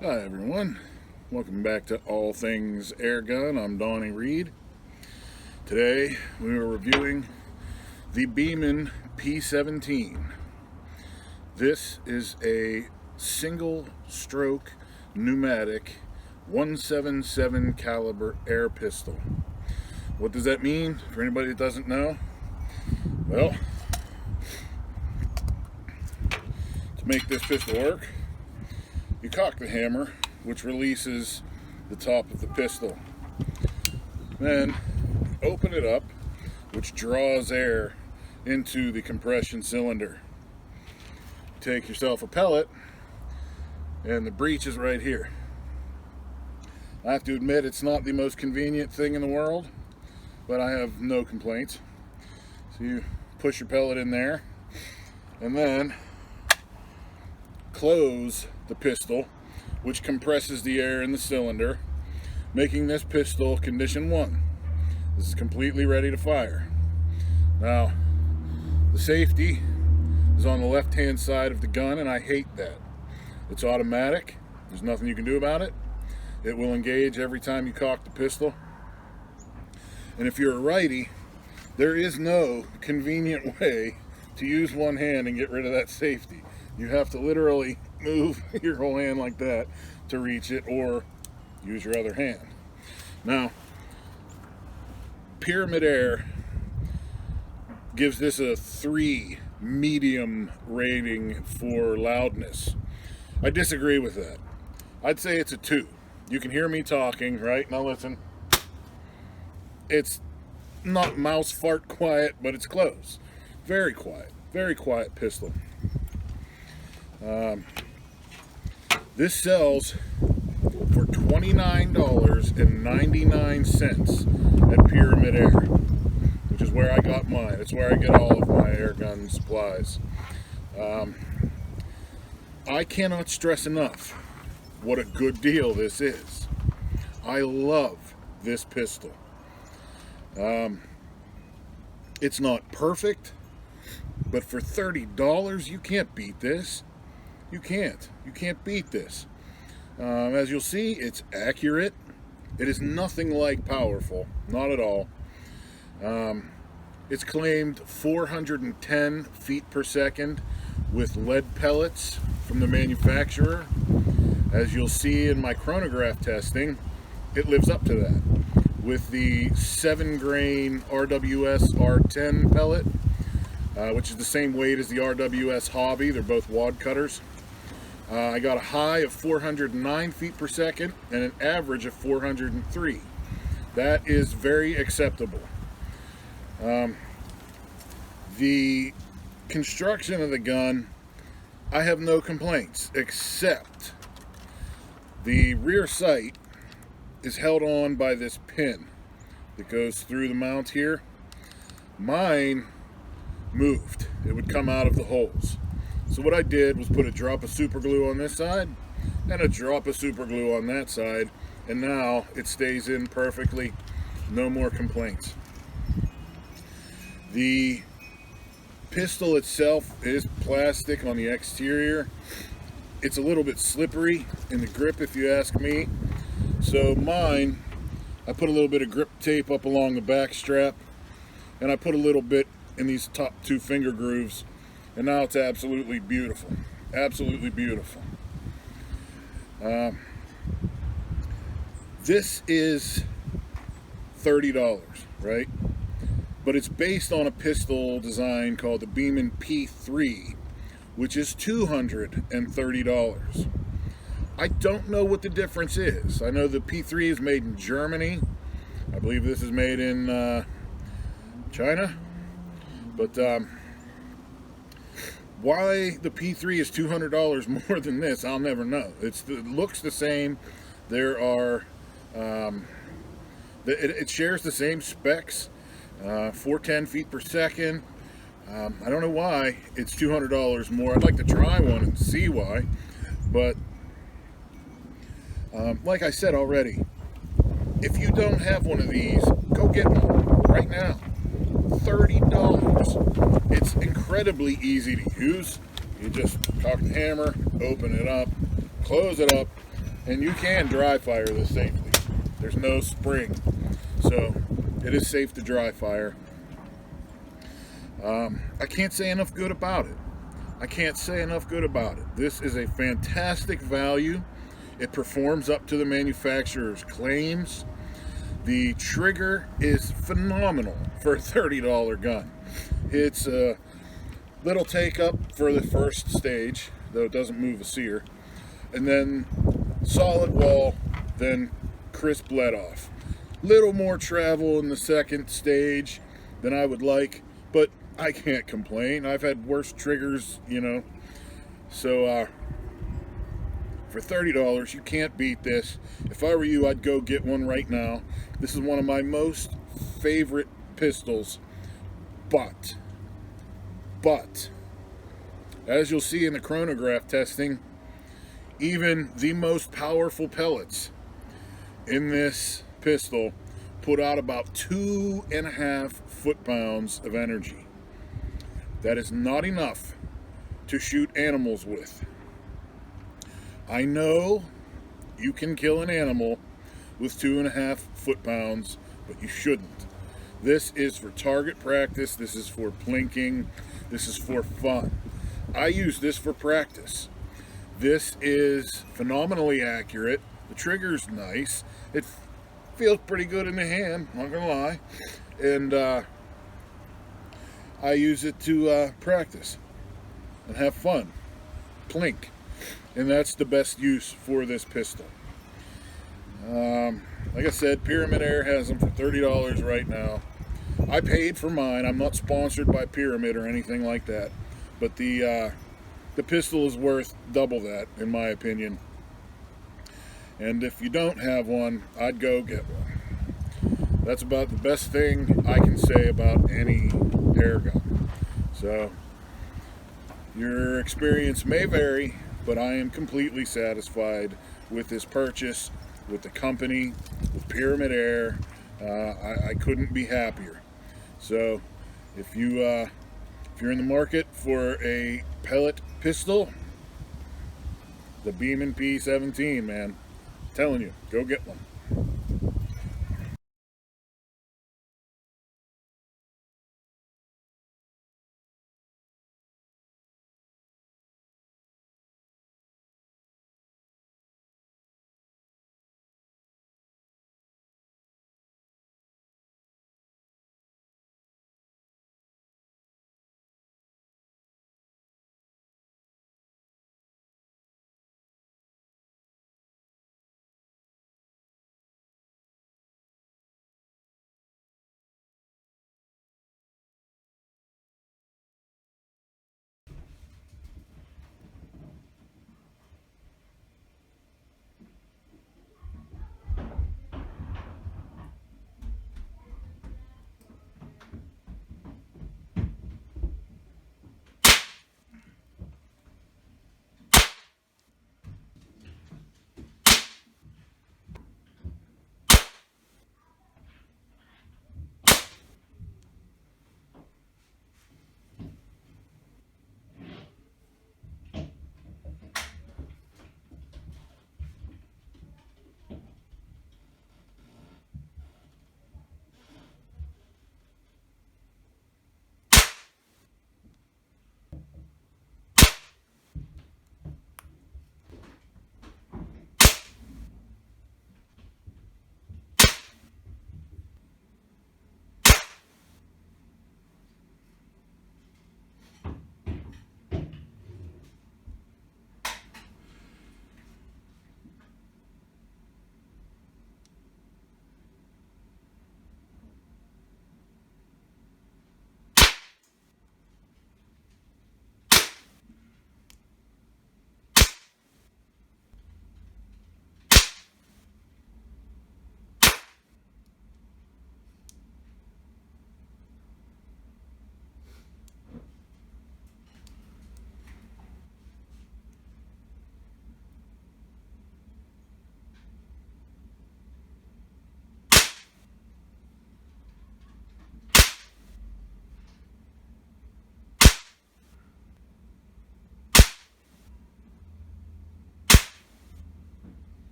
Hi everyone, welcome back to All Things Airgun. I'm Donnie Reed. Today we are reviewing the Beeman P17. This is a single stroke pneumatic 177 caliber air pistol. What does that mean for anybody that doesn't know? Well, to make this pistol work, you cock the hammer, which releases the top of the pistol. Then open it up, which draws air into the compression cylinder. Take yourself a pellet, and the breech is right here. I have to admit it's not the most convenient thing in the world, but I have no complaints. So you push your pellet in there, and then close the pistol, which compresses the air in the cylinder, making this pistol condition 1. This is completely ready to fire. Now, the safety is on the left hand side of the gun, and I hate that. It's automatic. There's nothing you can do about it. It will engage every time you cock the pistol. And if you're a righty, there is no convenient way to use one hand and get rid of that safety. You have to literally move your whole hand like that to reach it, or use your other hand. Now, Pyramid Air gives this a 3 medium rating for loudness. I disagree with that. I'd say it's a 2. You can hear me talking, right? Now listen. It's not mouse fart quiet, but it's close. Very quiet pistol. This sells for $29.99 at Pyramid Air, which is where I got mine. It's where I get all of my air gun supplies. I cannot stress enough what a good deal this is. I love this pistol. It's not perfect, but for $30 you can't beat this. You can't beat this. As you'll see, it's accurate. It is nothing like powerful, not at all. It's claimed 410 feet per second with lead pellets from the manufacturer. As you'll see in my chronograph testing, it lives up to that. With the 7-grain RWS R10 pellet, which is the same weight as the RWS Hobby. They're both wad cutters. I got a high of 409 feet per second and an average of 403. That is very acceptable. The construction of the gun, I have no complaints, except the rear sight is held on by this pin that goes through the mount here. Mine moved. It would come out of the holes. So what I did was put a drop of super glue on this side and a drop of super glue on that side, and now it stays in perfectly. No more complaints. The pistol itself is plastic on the exterior. It's a little bit slippery in the grip, if you ask me. So mine, I put a little bit of grip tape up along the back strap, and I put a little bit in these top 2 finger grooves, and now it's absolutely beautiful. Absolutely beautiful. This is $30, right? But it's based on a pistol design called the Beeman P3, which is $230. I don't know what the difference is. I know the P3 is made in Germany. I believe this is made in China. But why the P3 is $200 more than this, I'll never know. It looks the same. There are, it shares the same specs, 410 feet per second. I don't know why it's $200 more. I'd like to try one and see why. But like I said already, if you don't have one of these, go get one right now. $30. It's incredibly easy to use. You just cock the hammer, open it up, close it up, And you can dry fire this safely. There's no spring, so it is safe to dry fire. I can't say enough good about it. I can't say enough good about it. This is a fantastic value. It performs up to the manufacturer's claims. The trigger is phenomenal for a $30 gun. It's a little take up for the first stage, though it doesn't move a sear, and then solid wall, then crisp let off. Little more travel in the second stage than I would like, but I can't complain. I've had worse triggers, you know. So for $30, you can't beat this. If I were you, I'd go get one right now. This is one of my most favorite pistols, but as you'll see in the chronograph testing, even the most powerful pellets in this pistol put out about 2.5 foot-pounds of energy. That is not enough to shoot animals with. I know you can kill an animal with 2.5 foot-pounds, but you shouldn't. This is for target practice. This is for plinking. This is for fun. I use this for practice. This is phenomenally accurate. The trigger's nice. It feels pretty good in the hand, not gonna lie. And I use it to practice and have fun, plink, and that's the best use for this pistol. Like I said, Pyramid Air has them for $30 right now. I paid for mine. I'm not sponsored by Pyramid or anything like that, but the pistol is worth double that, in my opinion. And if you don't have one, I'd go get one. That's about the best thing I can say about any air gun. So your experience may vary, but I am completely satisfied with this purchase, with the company, with Pyramid Air. I couldn't be happier. So if you're in the market for a pellet pistol, the Beeman P17, man, I'm telling you, go get one.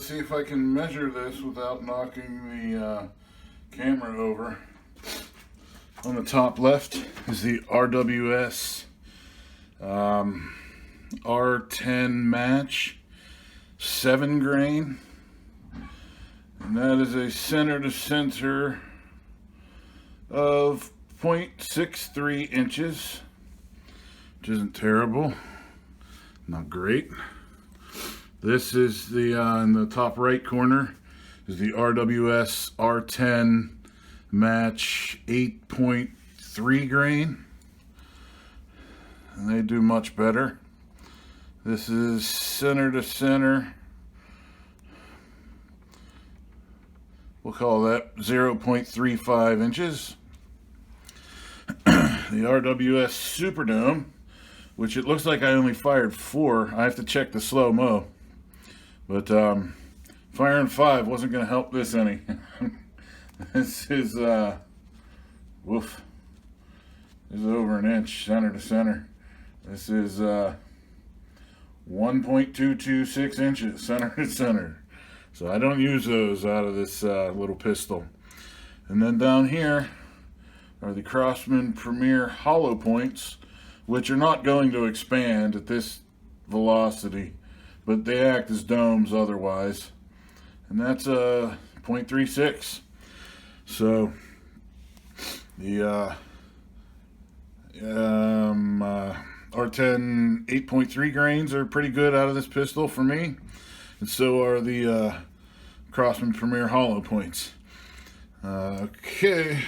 let's see if I can measure this without knocking the camera over. On the top left is the RWS R10 match 7 grain, and that is a center to center of 0.63 inches, which isn't terrible, not great. This is the in the top right corner is the RWS R10 match 8.3 grain, and they do much better. This is center to center, we'll call that 0.35 inches. The RWS Superdome, which it looks like I only fired 4. I have to check the slow-mo, but firing 5 wasn't going to help this any. This is woof, this is over an inch center to center. This is 1.226 inches center to center. So I don't use those out of this little pistol. And then down here are the Craftsman Premier hollow points, which are not going to expand at this velocity, but they act as domes otherwise. And that's 0.36. So the R10 8.3 grains are pretty good out of this pistol for me, and so are the Craftsman Premier hollow points. Okay.